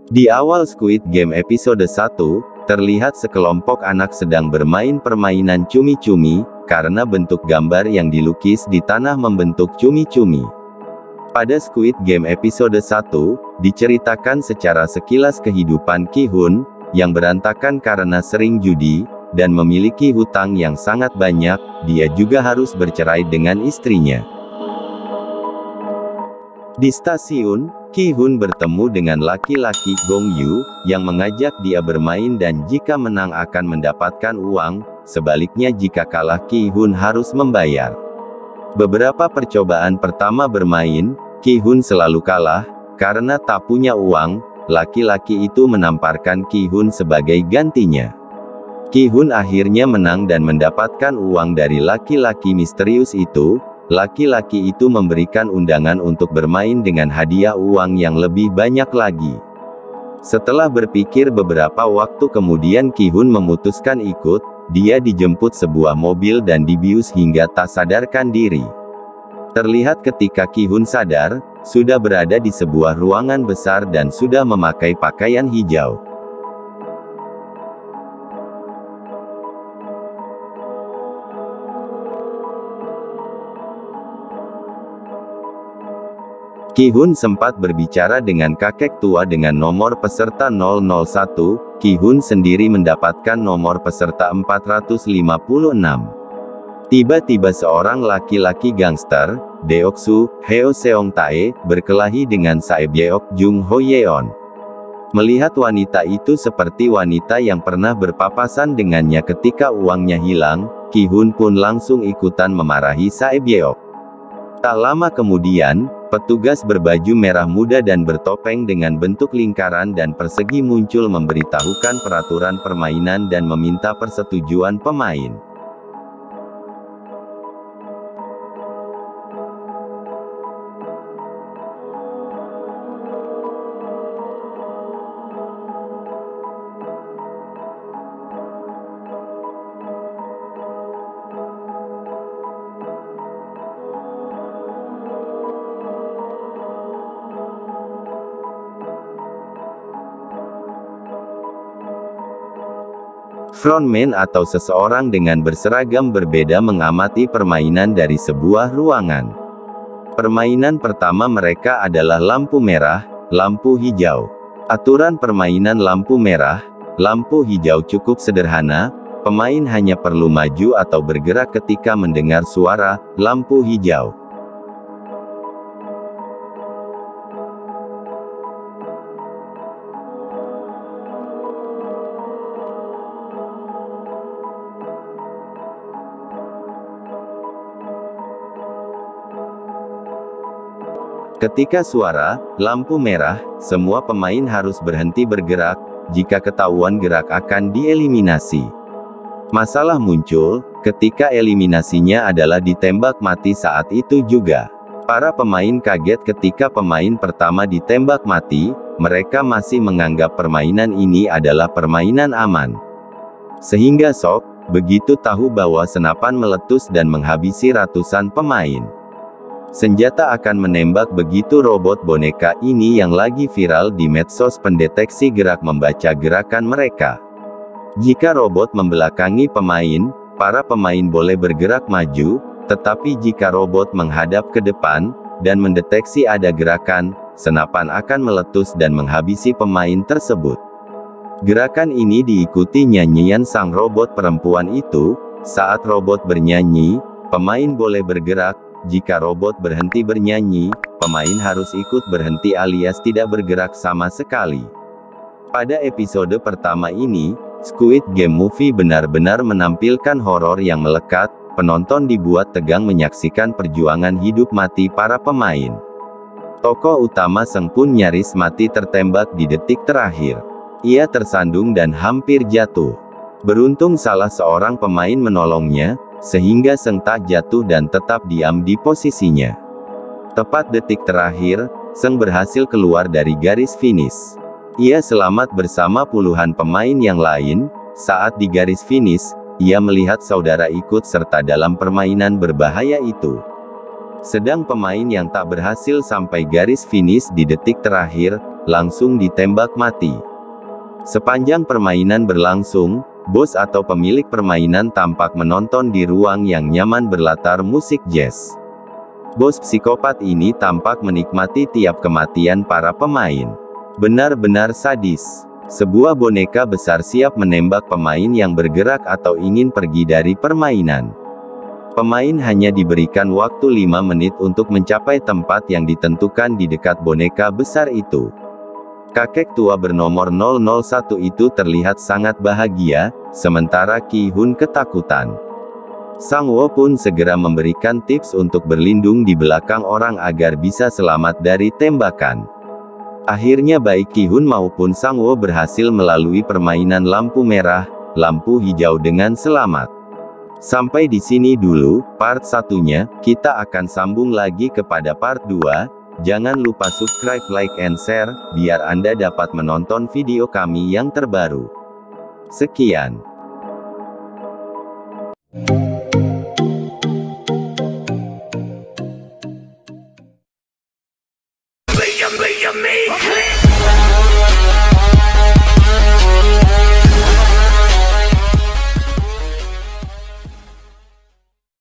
Di awal Squid Game episode 1, terlihat sekelompok anak sedang bermain permainan cumi-cumi, karena bentuk gambar yang dilukis di tanah membentuk cumi-cumi. Pada Squid Game episode 1, diceritakan secara sekilas kehidupan Ki-hun, yang berantakan karena sering judi, dan memiliki hutang yang sangat banyak. Dia juga harus bercerai dengan istrinya. Di stasiun, Ki-hun bertemu dengan laki-laki Gong Yu, yang mengajak dia bermain dan jika menang akan mendapatkan uang, sebaliknya jika kalah Ki-hun harus membayar. Beberapa percobaan pertama bermain, Ki-hun selalu kalah, karena tak punya uang. Laki-laki itu menamparkan Ki-hun sebagai gantinya. Ki-hun akhirnya menang dan mendapatkan uang dari laki-laki misterius itu. Laki-laki itu memberikan undangan untuk bermain dengan hadiah uang yang lebih banyak lagi. Setelah berpikir beberapa waktu kemudian Ki-hun memutuskan ikut. Dia dijemput sebuah mobil dan dibius hingga tak sadarkan diri. Terlihat ketika Ki-hun sadar, sudah berada di sebuah ruangan besar dan sudah memakai pakaian hijau. Ki-hun sempat berbicara dengan kakek tua dengan nomor peserta 001, Ki-hun sendiri mendapatkan nomor peserta 456. Tiba-tiba seorang laki-laki gangster, Deoksu, Heo Seong Tae, berkelahi dengan Saebyeok Jung Ho Yeon. Melihat wanita itu seperti wanita yang pernah berpapasan dengannya ketika uangnya hilang, Ki-hun pun langsung ikutan memarahi Saebyeok. Tak lama kemudian, petugas berbaju merah muda dan bertopeng dengan bentuk lingkaran dan persegi muncul memberitahukan peraturan permainan dan meminta persetujuan pemain. Frontman atau seseorang dengan berseragam berbeda mengamati permainan dari sebuah ruangan. Permainan pertama mereka adalah lampu merah, lampu hijau. Aturan permainan lampu merah, lampu hijau cukup sederhana, pemain hanya perlu maju atau bergerak ketika mendengar suara lampu hijau. Ketika suara lampu merah, semua pemain harus berhenti bergerak. Jika ketahuan gerak akan dieliminasi. Masalah muncul ketika eliminasinya adalah ditembak mati. Saat itu juga para pemain kaget ketika pemain pertama ditembak mati. Mereka masih menganggap permainan ini adalah permainan aman, sehingga shock begitu tahu bahwa senapan meletus dan menghabisi ratusan pemain. Senjata akan menembak begitu robot boneka ini yang lagi viral di medsos pendeteksi gerak membaca gerakan mereka. Jika robot membelakangi pemain, para pemain boleh bergerak maju, tetapi jika robot menghadap ke depan, dan mendeteksi ada gerakan, senapan akan meletus dan menghabisi pemain tersebut. Gerakan ini diikuti nyanyian sang robot perempuan itu. Saat robot bernyanyi, pemain boleh bergerak. Jika robot berhenti bernyanyi, pemain harus ikut berhenti alias tidak bergerak sama sekali. Pada episode pertama ini, Squid Game Movie benar-benar menampilkan horor yang melekat. Penonton dibuat tegang menyaksikan perjuangan hidup mati para pemain. Tokoh utama Seng pun nyaris mati tertembak di detik terakhir. Ia tersandung dan hampir jatuh. Beruntung salah seorang pemain menolongnya, sehingga Seng tak jatuh dan tetap diam di posisinya. Tepat detik terakhir, Seng berhasil keluar dari garis finish. Ia selamat bersama puluhan pemain yang lain. Saat di garis finish, ia melihat saudara ikut serta dalam permainan berbahaya itu. Sedang pemain yang tak berhasil sampai garis finish di detik terakhir, langsung ditembak mati. Sepanjang permainan berlangsung, bos atau pemilik permainan tampak menonton di ruang yang nyaman berlatar musik jazz. Bos psikopat ini tampak menikmati tiap kematian para pemain. Benar-benar sadis. Sebuah boneka besar siap menembak pemain yang bergerak atau ingin pergi dari permainan. Pemain hanya diberikan waktu 5 menit untuk mencapai tempat yang ditentukan di dekat boneka besar itu. Kakek tua bernomor 001 itu terlihat sangat bahagia, sementara Ki-hun ketakutan. Sang-woo pun segera memberikan tips untuk berlindung di belakang orang agar bisa selamat dari tembakan. Akhirnya baik Ki-hun maupun Sang-woo berhasil melalui permainan lampu merah, lampu hijau dengan selamat. Sampai di sini dulu, part 1-nya, kita akan sambung lagi kepada part 2, jangan lupa subscribe, like, and share, biar Anda dapat menonton video kami yang terbaru. Sekian. Bring me.